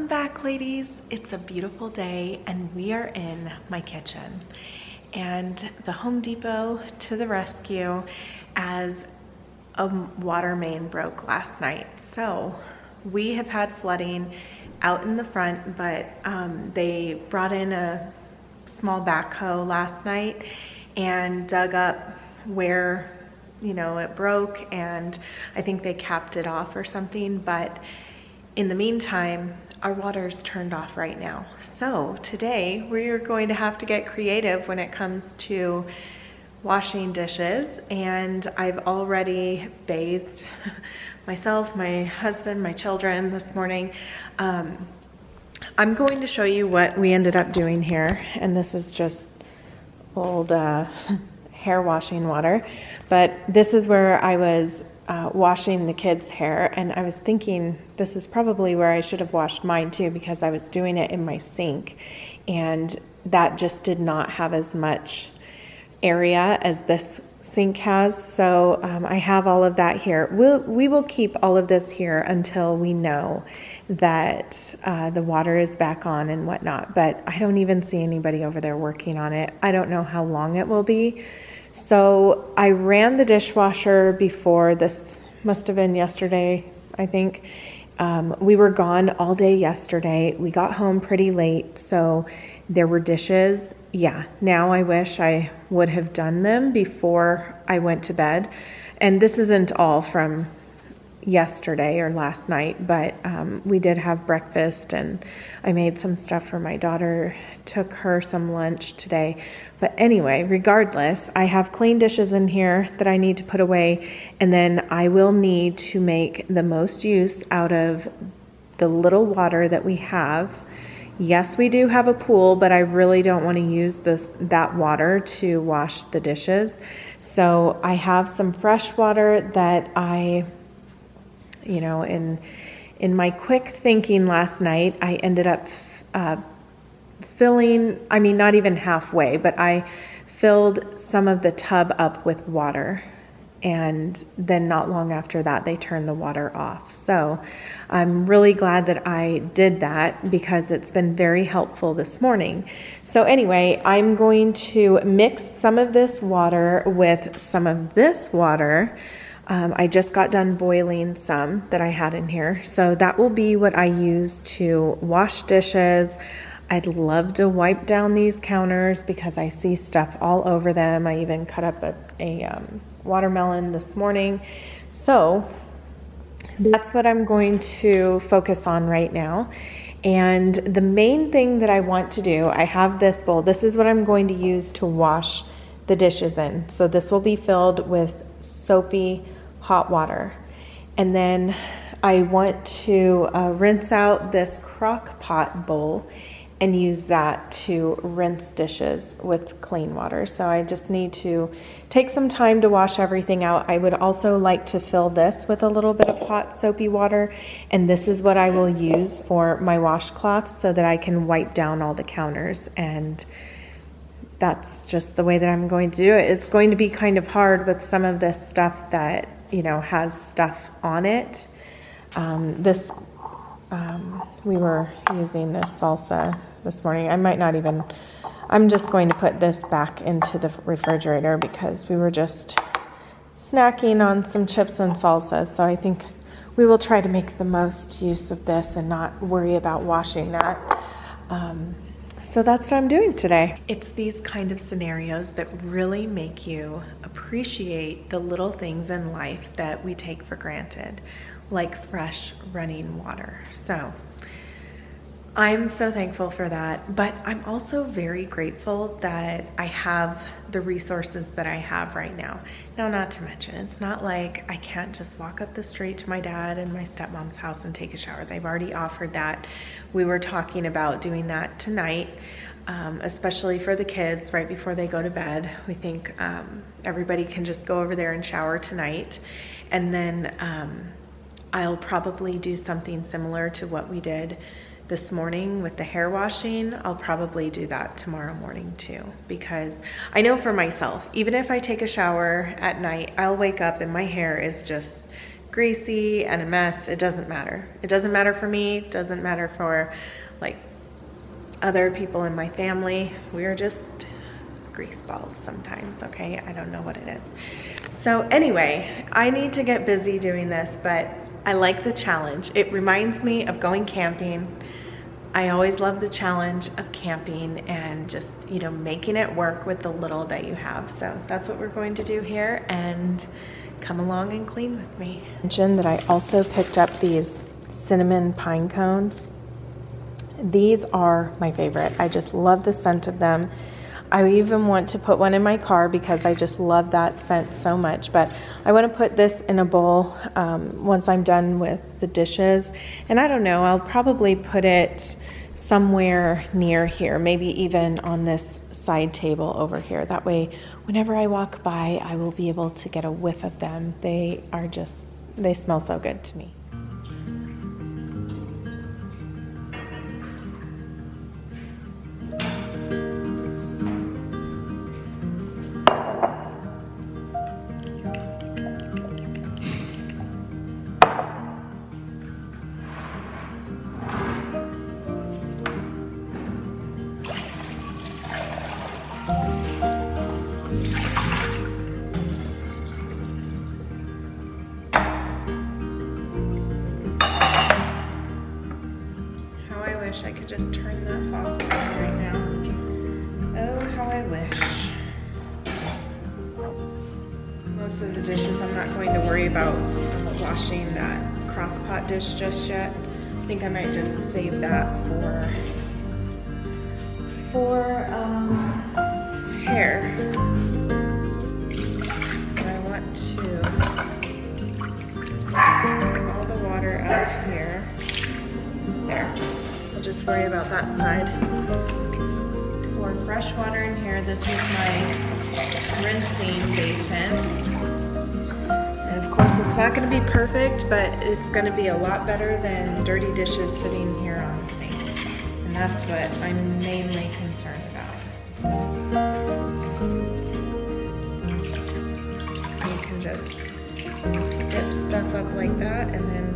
Welcome back, ladies. It's a beautiful day and we are in my kitchen, and the Home Depot to the rescue as a water main broke last night. So we have had flooding out in the front, but they brought in a small backhoe last night and dug up where it broke, and I think they capped it off or something. But in the meantime, our water's turned off right now. So today we're going to have to get creative when it comes to washing dishes, and I've already bathed myself, my husband, my children this morning. I'm going to show you what we ended up doing here, and this is just old hair washing water, but this is where I was washing the kids' hair, and I was thinking this is probably where I should have washed mine too, because I was doing it in my sink, and that just did not have as much area as this sink has. So I have all of that here. We will keep all of this here until we know that the water is back on and whatnot, but I don't even see anybody over there working on it. I don't know how long it will be. So I ran the dishwasher before. This must have been yesterday, I think. We were gone all day yesterday. We got home pretty late, so there were dishes. Yeah, now I wish I would have done them before I went to bed. And this isn't all from yesterday or last night, but we did have breakfast, and I made some stuff for my daughter, took her some lunch today. But anyway, regardless, I have clean dishes in here that I need to put away, and then I will need to make the most use out of the little water that we have. Yes, we do have a pool, but I really don't want to use that water to wash the dishes. So I have some fresh water that I in my quick thinking last night, I ended up filling, not even halfway, but I filled some of the tub up with water. And then not long after that, they turned the water off. So I'm really glad that I did that, because it's been very helpful this morning. So anyway, I'm going to mix some of this water with some of this water. I just got done boiling some that I had in here. So that will be what I use to wash dishes. I'd love to wipe down these counters because I see stuff all over them. I even cut up a watermelon this morning. So that's what I'm going to focus on right now. And the main thing that I want to do, I have this bowl. This is what I'm going to use to wash the dishes in. So this will be filled with soapy hot water. And then I want to rinse out this crock pot bowl and use that to rinse dishes with clean water. So I just need to take some time to wash everything out. I would also like to fill this with a little bit of hot soapy water, and this is what I will use for my washcloths so that I can wipe down all the counters. And that's just the way that I'm going to do it. It's going to be kind of hard with some of this stuff that has stuff on it. We were using this salsa this morning. I'm just going to put this back into the refrigerator because we were just snacking on some chips and salsa. So I think we will try to make the most use of this and not worry about washing that. So that's what I'm doing today. It's these kind of scenarios that really make you appreciate the little things in life that we take for granted, like fresh running water. So I'm so thankful for that, but I'm also very grateful that I have the resources that I have right now. Now, not to mention, it's not like I can't just walk up the street to my dad and my stepmom's house and take a shower. They've already offered that. We were talking about doing that tonight, especially for the kids right before they go to bed. We think everybody can just go over there and shower tonight, and then I'll probably do something similar to what we did this morning with the hair washing. I'll probably do that tomorrow morning too, because I know for myself, even if I take a shower at night, I'll wake up and my hair is just greasy and a mess, it doesn't matter. It doesn't matter for me, it doesn't matter for like other people in my family. We are just grease balls sometimes, okay? I don't know what it is. So anyway, I need to get busy doing this, but I like the challenge. It reminds me of going camping. I always love the challenge of camping and just, you know, making it work with the little that you have. So that's what we're going to do here, and come along and clean with me. Mention that I also picked up these cinnamon pine cones. These are my favorite. I just love the scent of them. I even want to put one in my car because I just love that scent so much. But I want to put this in a bowl once I'm done with the dishes. And I don't know, I'll probably put it somewhere near here, maybe even on this side table over here. That way, whenever I walk by, I will be able to get a whiff of them. They smell so good to me. I could just turn that faucet on right now. Oh, how I wish. Most of the dishes I'm not going to worry about washing that crock pot dish just yet. I think I might just save that for hair. But I want to get all the water out of here. There. Just worry about that side. Pour fresh water in here. This is my rinsing basin. And of course it's not going to be perfect, but it's going to be a lot better than dirty dishes sitting here on the sink. And that's what I'm mainly concerned about. You can just dip stuff up like that and then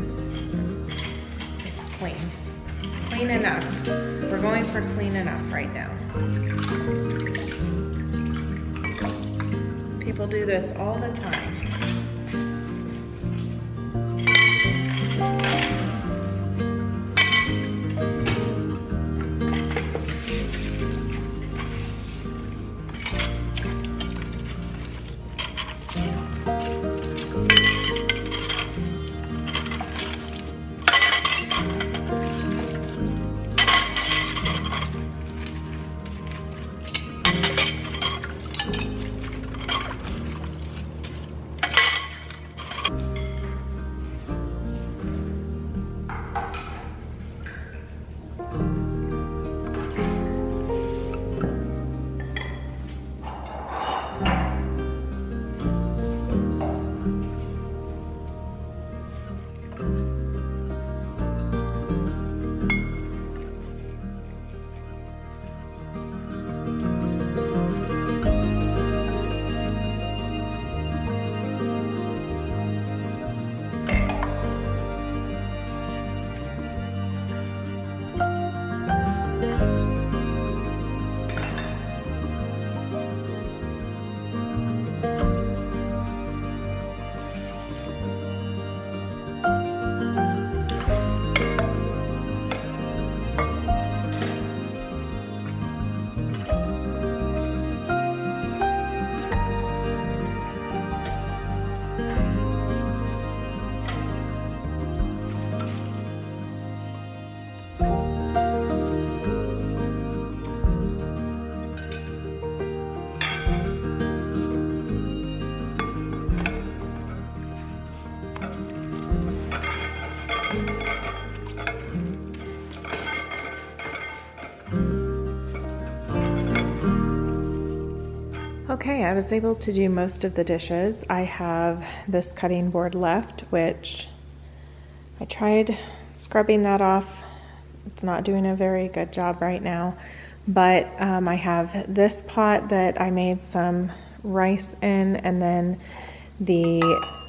it's clean. Clean enough. We're going for clean enough right now. People do this all the time. Okay, I was able to do most of the dishes. I have this cutting board left, which I tried scrubbing that off. It's not doing a very good job right now, but I have this pot that I made some rice in, and then The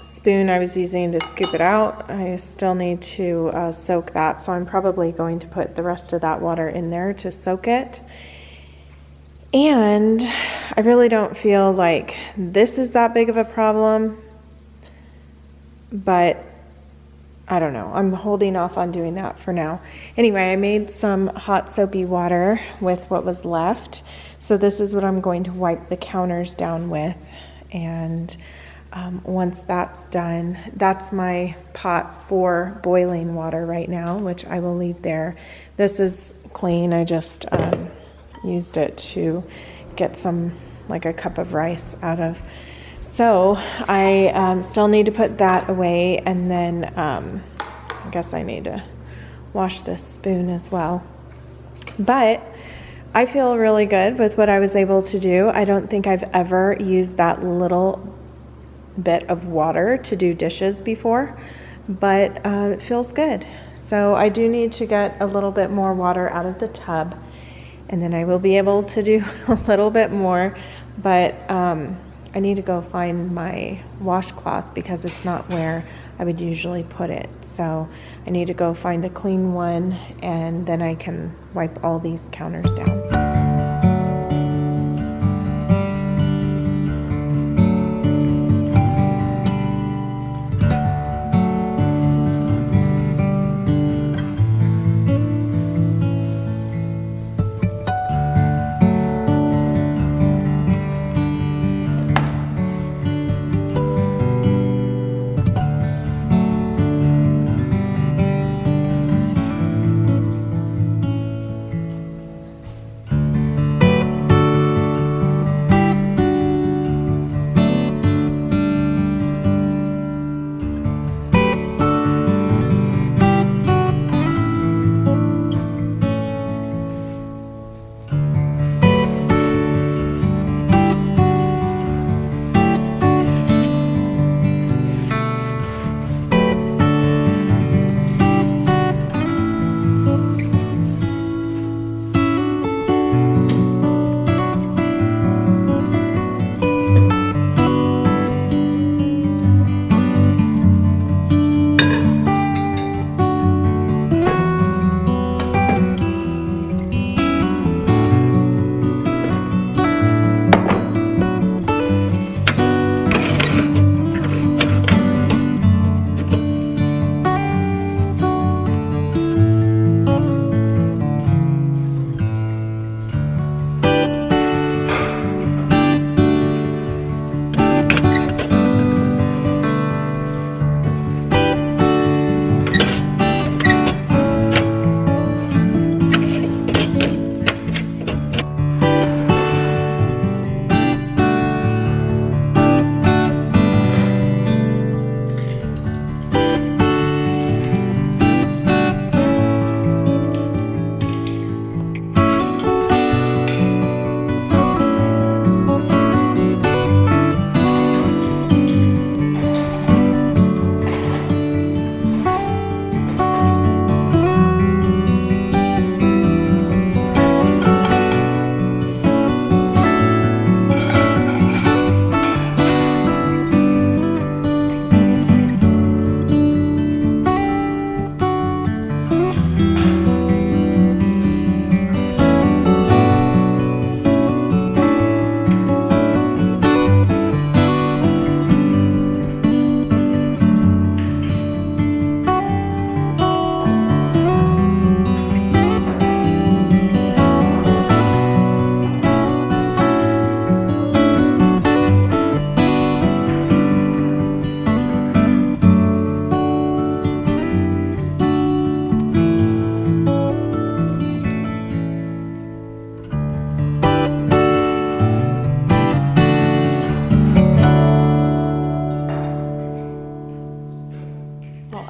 spoon I was using to scoop it out, I still need to soak that, so I'm probably going to put the rest of that water in there to soak it. And I really don't feel like this is that big of a problem, but I don't know. I'm holding off on doing that for now. Anyway, I made some hot soapy water with what was left. So this is what I'm going to wipe the counters down with. And once that's done, that's my pot for boiling water right now, which I will leave there. This is clean. I just used it to get some, like a cup of rice out of. So I still need to put that away, and then I guess I need to wash this spoon as well. But I feel really good with what I was able to do. I don't think I've ever used that little bit of water to do dishes before, but it feels good. So I do need to get a little bit more water out of the tub, and then I will be able to do a little bit more, but I need to go find my washcloth because it's not where I would usually put it. So I need to go find a clean one, and then I can wipe all these counters down.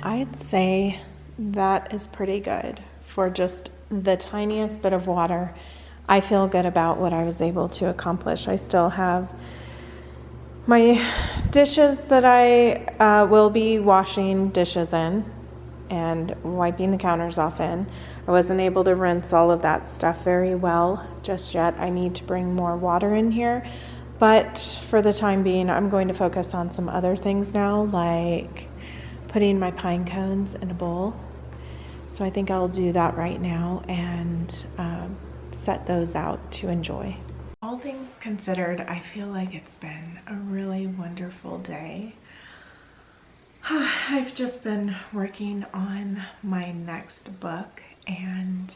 I'd say that is pretty good for just the tiniest bit of water. I feel good about what I was able to accomplish. I still have my dishes that I will be washing dishes in and wiping the counters off in. I wasn't able to rinse all of that stuff very well just yet. I need to bring more water in here, But for the time being, I'm going to focus on some other things now, like putting my pine cones in a bowl. So I think I'll do that right now and set those out to enjoy. All things considered, I feel like it's been a really wonderful day. I've just been working on my next book, and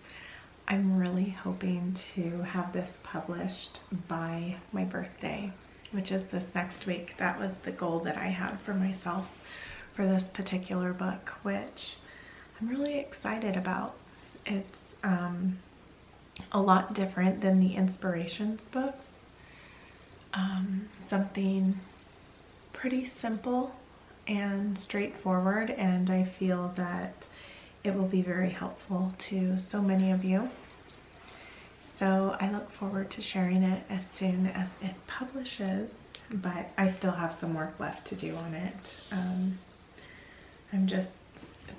I'm really hoping to have this published by my birthday, which is this next week. That was the goal that I had for myself for this particular book, which I'm really excited about. It's a lot different than the inspirations books. Something pretty simple and straightforward, and I feel that it will be very helpful to so many of you. So I look forward to sharing it as soon as it publishes, but I still have some work left to do on it. I'm just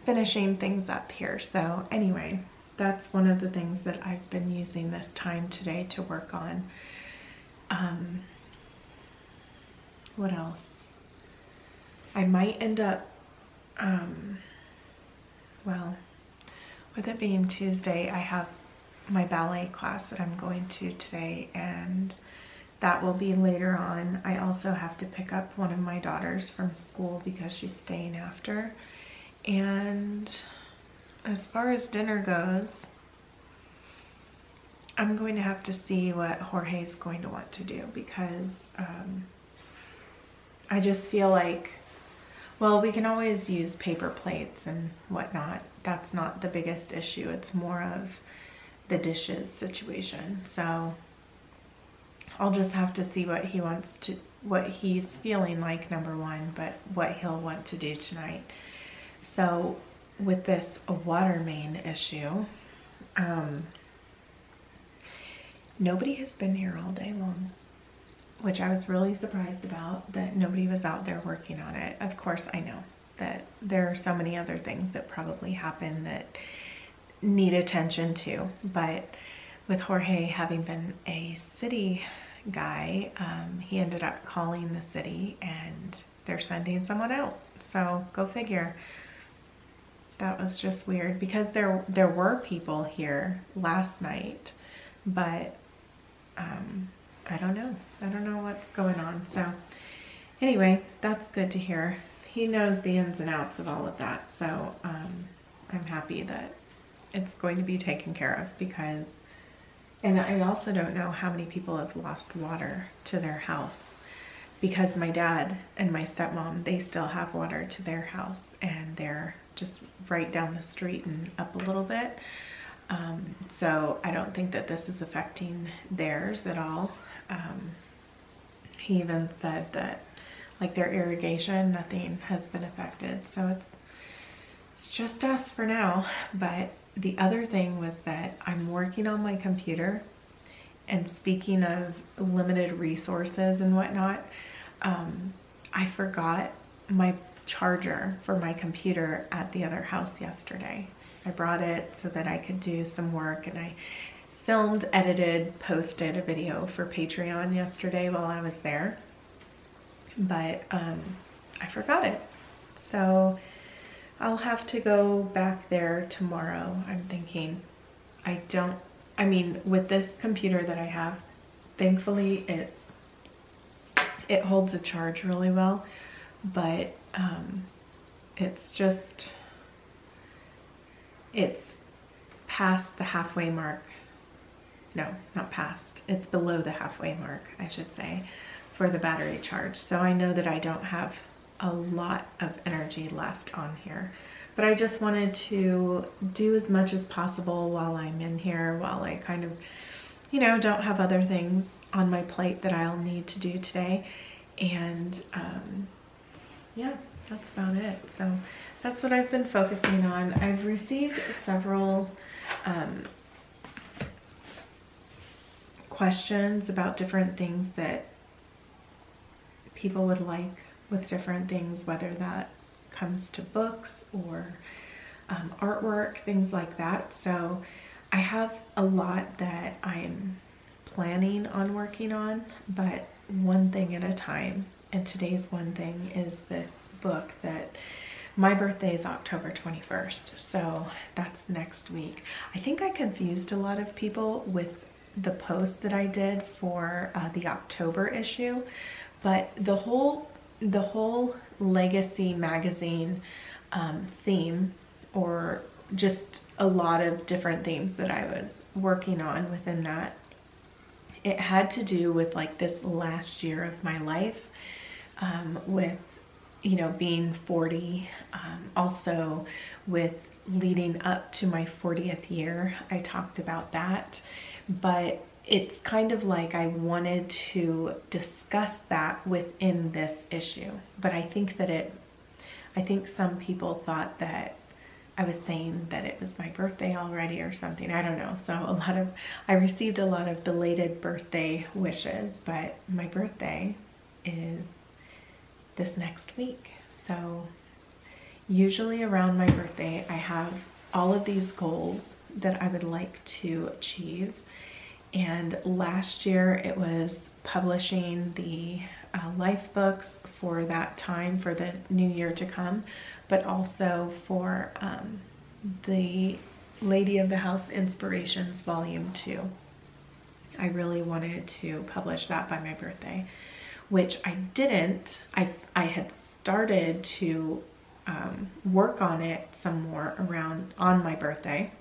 finishing things up here. So anyway, that's one of the things that I've been using this time today to work on. What else? I might end up, well, with it being Tuesday, I have my ballet class that I'm going to today, and that will be later on. I also have to pick up one of my daughters from school because she's staying after. And as far as dinner goes, I'm going to have to see what Jorge's going to want to do, because I just feel like, well, we can always use paper plates and whatnot. That's not the biggest issue. It's more of the dishes situation. So I'll just have to see what he wants to, what he's feeling like, number one, but what he'll want to do tonight. So with this water main issue, nobody has been here all day long, which I was really surprised about, that nobody was out there working on it. Of course, I know that there are so many other things that probably happen that need attention to, but with Jorge having been a city guy, he ended up calling the city and they're sending someone out. So go figure. That was just weird, because there were people here last night, but I don't know. I don't know what's going on. So anyway, that's good to hear. He knows the ins and outs of all of that. So I'm happy that it's going to be taken care of, because, and I also don't know how many people have lost water to their house, because my dad and my stepmom, they still have water to their house, and they're just right down the street and up a little bit. So I don't think that this is affecting theirs at all. He even said that, like, their irrigation, nothing has been affected. So it's just us for now. But the other thing was that I'm working on my computer, and speaking of limited resources and whatnot, I forgot my charger for my computer at the other house yesterday. I brought it so that I could do some work, and I filmed, edited, posted a video for Patreon yesterday while I was there, but I forgot it. So I'll have to go back there tomorrow. I'm thinking, I mean, with this computer that I have, thankfully it holds a charge really well, but it's past the halfway mark. No, not past. It's below the halfway mark, I should say, for the battery charge. So I know that I don't have a lot of energy left on here, but I just wanted to do as much as possible while I'm in here, while I kind of, you know, don't have other things on my plate that I'll need to do today. And yeah, that's about it. So that's what I've been focusing on. I've received several questions about different things that people would like with different things, whether that comes to books or artwork, things like that. So I have a lot that I'm planning on working on, but one thing at a time. And today's one thing is this book that my birthday is October 21st, so that's next week. I think I confused a lot of people with the post that I did for the October issue, but the whole Legacy magazine theme, or just a lot of different themes that I was working on within that, it had to do with like this last year of my life, with, you know, being 40, also with leading up to my 40th year. I talked about that, but it's kind of like I wanted to discuss that within this issue. But I think that I think some people thought that I was saying that it was my birthday already or something. I don't know. So I received a lot of belated birthday wishes, but my birthday is this next week. So usually around my birthday, I have all of these goals that I would like to achieve. And last year it was publishing the life books for that time, for the new year to come, but also for the Lady of the House Inspirations Volume 2. I really wanted to publish that by my birthday, which I didn't. I had started to work on it some more on my birthday,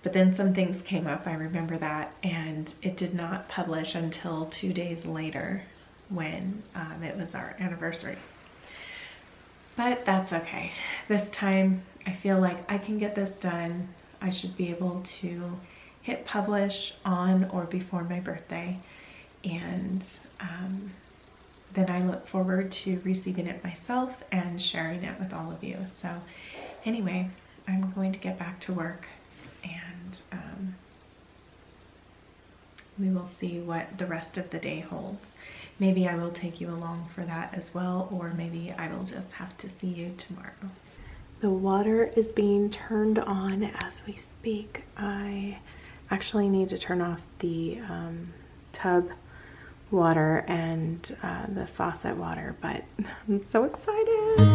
but then some things came up, I remember that, and it did not publish until 2 days later when it was our anniversary. But that's okay. This time I feel like I can get this done. I should be able to hit publish on or before my birthday, and then I look forward to receiving it myself and sharing it with all of you. So anyway, I'm going to get back to work, and we will see what the rest of the day holds. Maybe I will take you along for that as well, or maybe I will just have to see you tomorrow. The water is being turned on as we speak. I actually need to turn off the tub water and the faucet water, but I'm so excited.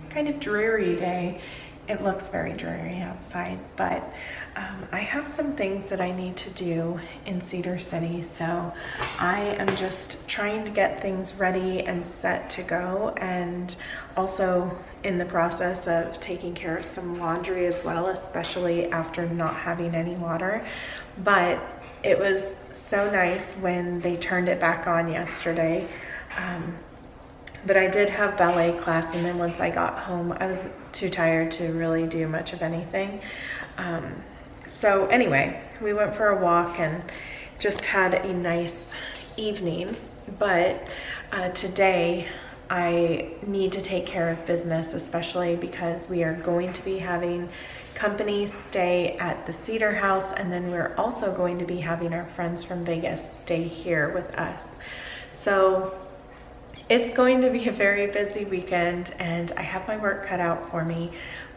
Kind of dreary day. It looks very dreary outside, but I have some things that I need to do in Cedar City, so I am just trying to get things ready and set to go, and also in the process of taking care of some laundry as well, especially after not having any water. But it was so nice when they turned it back on yesterday. But I did have ballet class, and then once I got home, I was too tired to really do much of anything. So anyway, we went for a walk and just had a nice evening. But today I need to take care of business, especially because we are going to be having company stay at the Cedar House, and then we're also going to be having our friends from Vegas stay here with us. So it's going to be a very busy weekend, and I have my work cut out for me,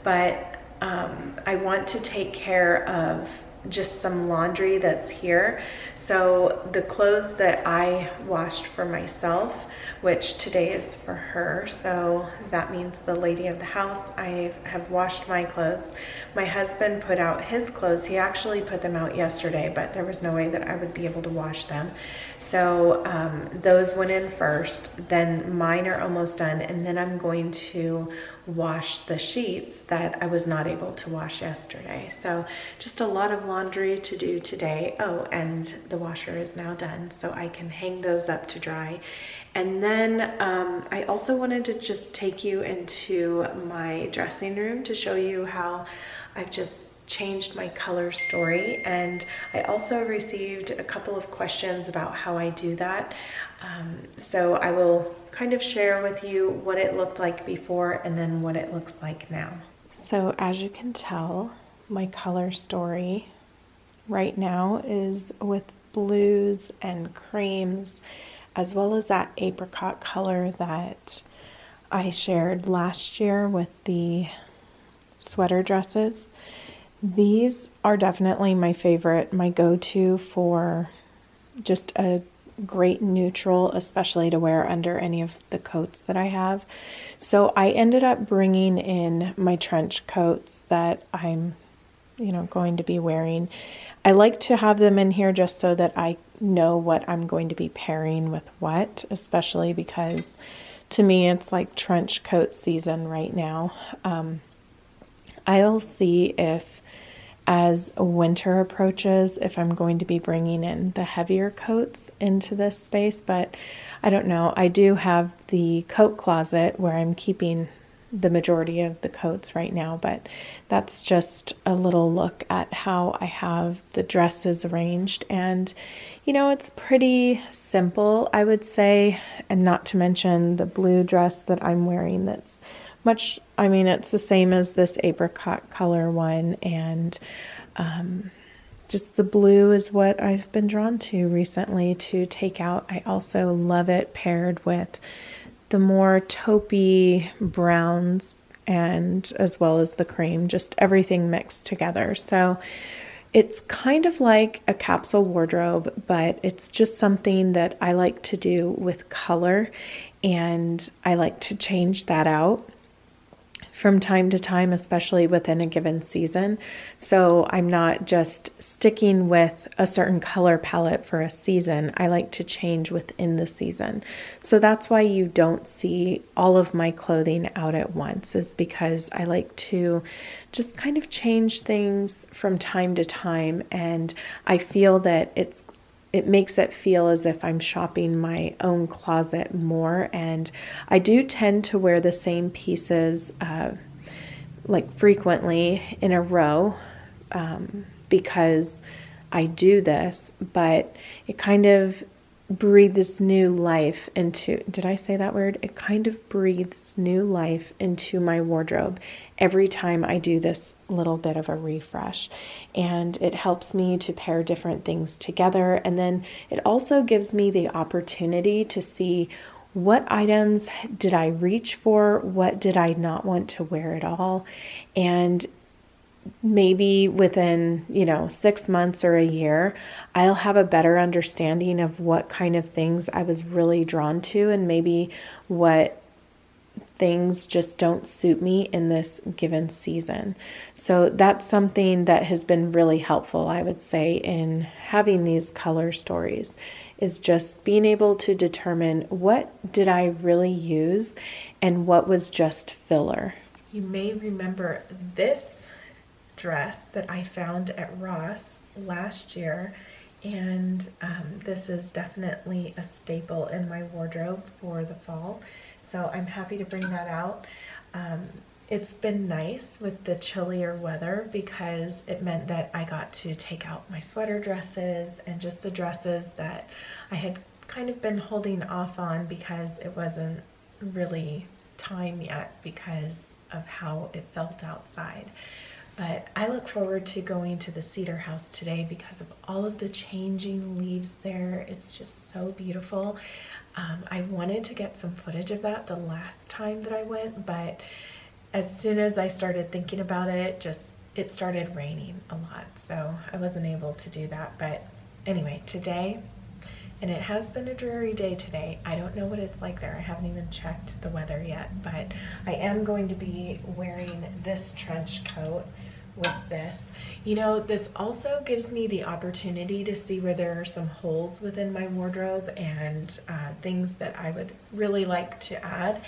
but I want to take care of just some laundry that's here. So the clothes that I washed for myself, which today is for her, so that means the lady of the house, I have washed my clothes. My husband put out his clothes. He actually put them out yesterday, but there was no way that I would be able to wash them. So those went in first, then mine are almost done, and then I'm going to wash the sheets that I was not able to wash yesterday. So just a lot of laundry to do today. Oh, and the washer is now done, so I can hang those up to dry. And then I also wanted to just take you into my dressing room to show you how I've just changed my color story. And I also received a couple of questions about how I do that. So I will kind of share with you what it looked like before and then what it looks like now. So as you can tell, my color story right now is with blues and creams, as well as that apricot color that I shared last year with the sweater dresses. These are definitely my favorite, my go-to for just a great neutral, especially to wear under any of the coats that I have. So I ended up bringing in my trench coats that I'm, going to be wearing. I like to have them in here just so that I know what I'm going to be pairing with what, especially because to me it's like trench coat season right now. I'll see if as winter approaches, if I'm going to be bringing in the heavier coats into this space, but I don't know. I do have the coat closet where I'm keeping the majority of the coats right now, but that's just a little look at how I have the dresses arranged. And it's pretty simple, I would say, and not to mention the blue dress that I'm wearing that's much, it's the same as this apricot color one, and just the blue is what I've been drawn to recently to take out. I also love it paired with the more taupey browns, and as well as the cream, just everything mixed together. So it's kind of like a capsule wardrobe, but it's just something that I like to do with color, and I like to change that out from time to time, especially within a given season. So I'm not just sticking with a certain color palette for a season. I like to change within the season. So that's why you don't see all of my clothing out at once, is because I like to just kind of change things from time to time. And I feel that it makes it feel as if I'm shopping my own closet more. And I do tend to wear the same pieces like frequently in a row because I do this, but it kind of breathes new life into, did I say that word? It kind of breathes new life into my wardrobe every time I do this little bit of a refresh. And it helps me to pair different things together. And then it also gives me the opportunity to see what items did I reach for, what did I not want to wear at all. And maybe within, 6 months or a year, I'll have a better understanding of what kind of things I was really drawn to, and maybe what things just don't suit me in this given season. So that's something that has been really helpful, I would say, in having these color stories, is just being able to determine what did I really use and what was just filler. You may remember this dress that I found at Ross last year, and this is definitely a staple in my wardrobe for the fall. So I'm happy to bring that out. It's been nice with the chillier weather because it meant that I got to take out my sweater dresses and just the dresses that I had kind of been holding off on because it wasn't really time yet because of how it felt outside. But I look forward to going to the cedar house today because of all of the changing leaves there. It's just so beautiful. I wanted to get some footage of that the last time that I went, but as soon as I started thinking about it, it started raining a lot, so I wasn't able to do that. But anyway, today, and it has been a dreary day today. I don't know what it's like there. I haven't even checked the weather yet, but I am going to be wearing this trench coat with this. You know, this also gives me the opportunity to see where there are some holes within my wardrobe and things that I would really like to add.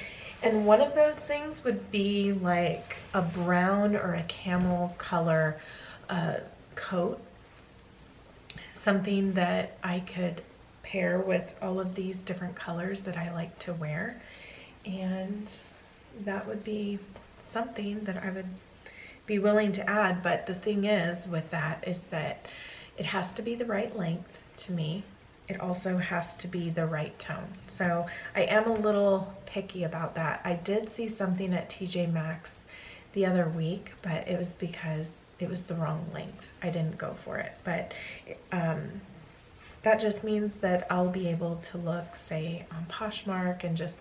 And one of those things would be like a brown or a camel color coat. Something that I could pair with all of these different colors that I like to wear. And that would be something that I would be willing to add. But the thing is with that is that it has to be the right length to me. It also has to be the right tone. So I am a little picky about that. I did see something at TJ Maxx the other week, but it was because it was the wrong length. I didn't go for it. But that just means that I'll be able to look, say, on Poshmark, and just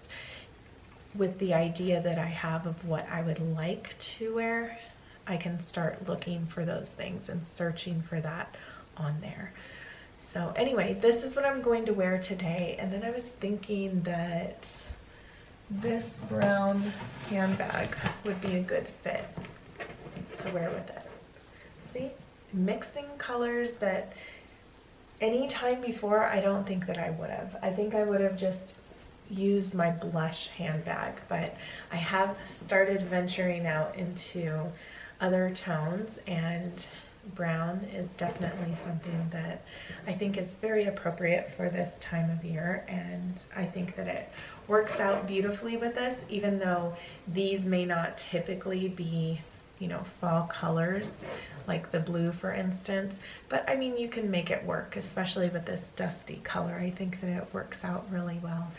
with the idea that I have of what I would like to wear, I can start looking for those things and searching for that on there. So anyway, this is what I'm going to wear today. And then I was thinking that this brown handbag would be a good fit to wear with it. See, mixing colors that any time before I don't think that I would have. I think I would have just used my blush handbag, but I have started venturing out into other tones, and brown is definitely something that I think is very appropriate for this time of year, and I think that it works out beautifully with this, even though these may not typically be, you know, fall colors like the blue, for instance. But I mean, you can make it work, especially with this dusty color. I think that it works out really well.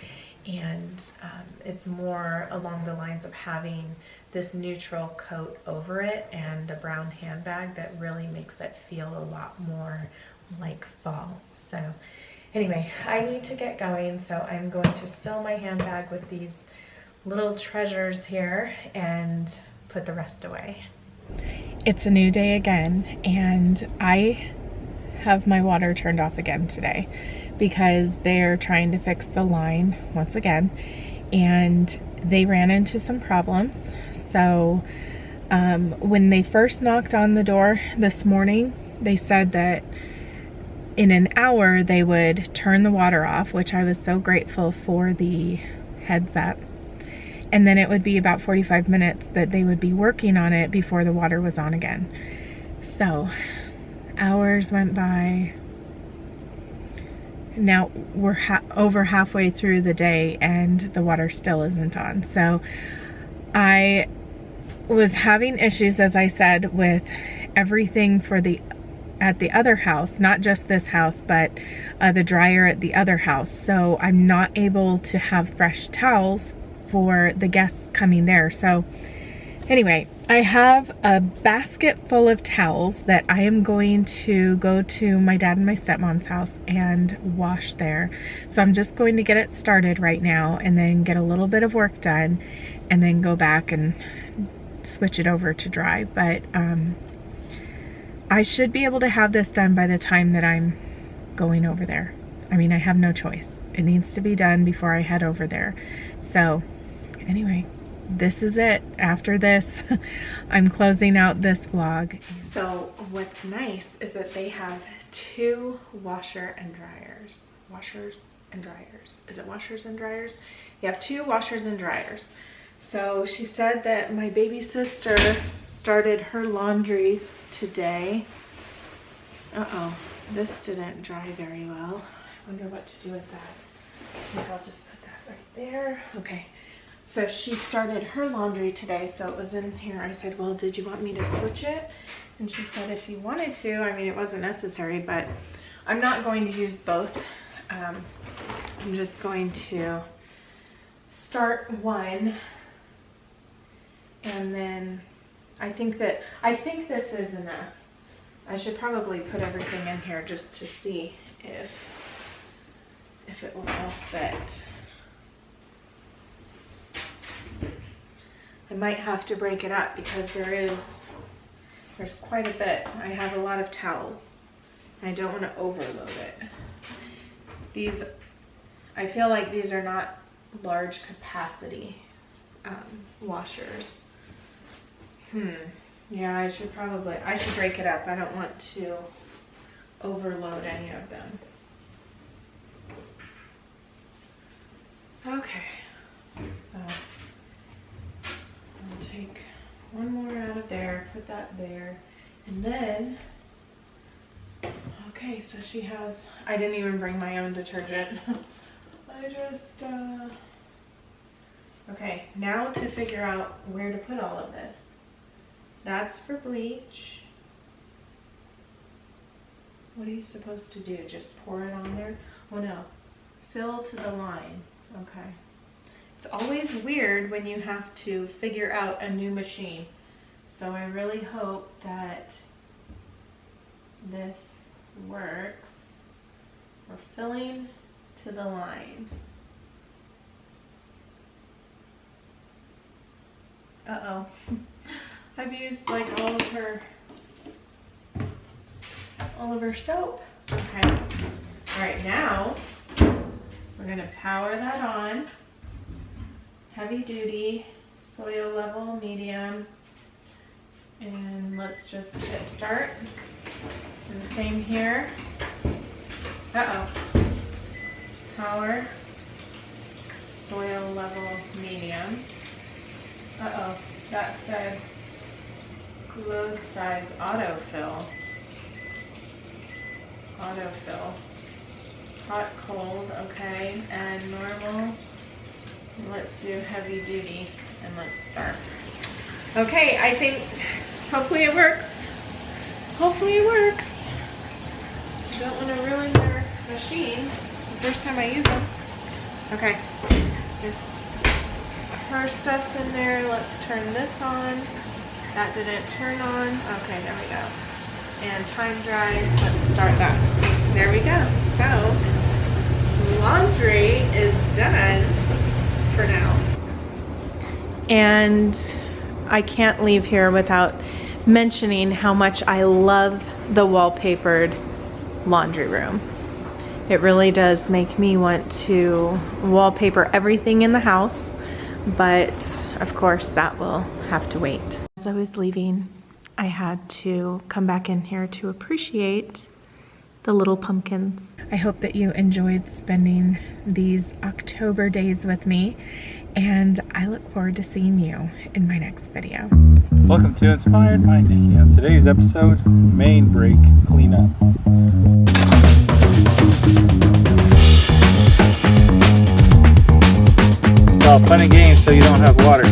And it's more along the lines of having this neutral coat over it and the brown handbag that really makes it feel a lot more like fall. So anyway, I need to get going, so I'm going to fill my handbag with these little treasures here and put the rest away. It's a new day again, and I have my water turned off again today because they're trying to fix the line once again, and they ran into some problems. So when they first knocked on the door this morning, they said that in an hour they would turn the water off, which I was so grateful for the heads up. And then it would be about 45 minutes that they would be working on it before the water was on again. So hours went by. Now we're over halfway through the day and the water still isn't on. So I was having issues, as I said, with everything for at the other house, not just this house, but the dryer at the other house. So I'm not able to have fresh towels for the guests coming there. So anyway, I have a basket full of towels that I am going to go to my dad and my stepmom's house and wash there. So I'm just going to get it started right now and then get a little bit of work done and then go back and switch it over to dry. But I should be able to have this done by the time that I'm going over there. I mean, I have no choice. It needs to be done before I head over there. So anyway, this is it. After this, I'm closing out this vlog. So what's nice is that they have 2 washers and dryers. Is it washers and dryers? You have 2 washers and dryers. So she said that my baby sister started her laundry today. Uh-oh, this didn't dry very well. I wonder what to do with that. I think I'll just put that right there. Okay, so she started her laundry today, so it was in here. I said, well, did you want me to switch it? And she said if you wanted to. I mean, it wasn't necessary, but I'm not going to use both. I'm just going to start one, and then I think this is enough. I should probably put everything in here just to see if it will all fit. I might have to break it up because there's quite a bit. I have a lot of towels. I don't want to overload it. These, I feel like these are not large capacity washers. Yeah, I should break it up. I don't want to overload any of them. Okay, so I'll take one more out of there, put that there, and then, okay, so she has, I didn't even bring my own detergent. Okay, now to figure out where to put all of this. That's for bleach. What are you supposed to do? Just pour it on there? Oh no, fill to the line. Okay. It's always weird when you have to figure out a new machine. So I really hope that this works. We're filling to the line. Uh-oh. I've used like all of her soap. Okay. All right, now we're gonna power that on. Heavy duty, soil level, medium. And let's just hit start. And the same here. Uh-oh. Power, soil level, medium. Uh-oh, that said globe size autofill. Autofill. Hot, cold, okay, and normal. Let's do heavy duty and let's start. Okay, I think hopefully it works. Hopefully it works. Don't want to ruin their machines the first time I use them. Okay, her stuff's in there. Let's turn this on. That didn't turn on. Okay, there we go. And time dry. Let's start that. There we go. So laundry is done for now. And I can't leave here without mentioning how much I love the wallpapered laundry room. It really does make me want to wallpaper everything in the house, but of course that will have to wait. As I was leaving, I had to come back in here to appreciate the little pumpkins. I hope that you enjoyed spending these October days with me, and I look forward to seeing you in my next video. Welcome to Inspired by Nikki. On today's episode, main break cleanup. Well, fun and games so you don't have water.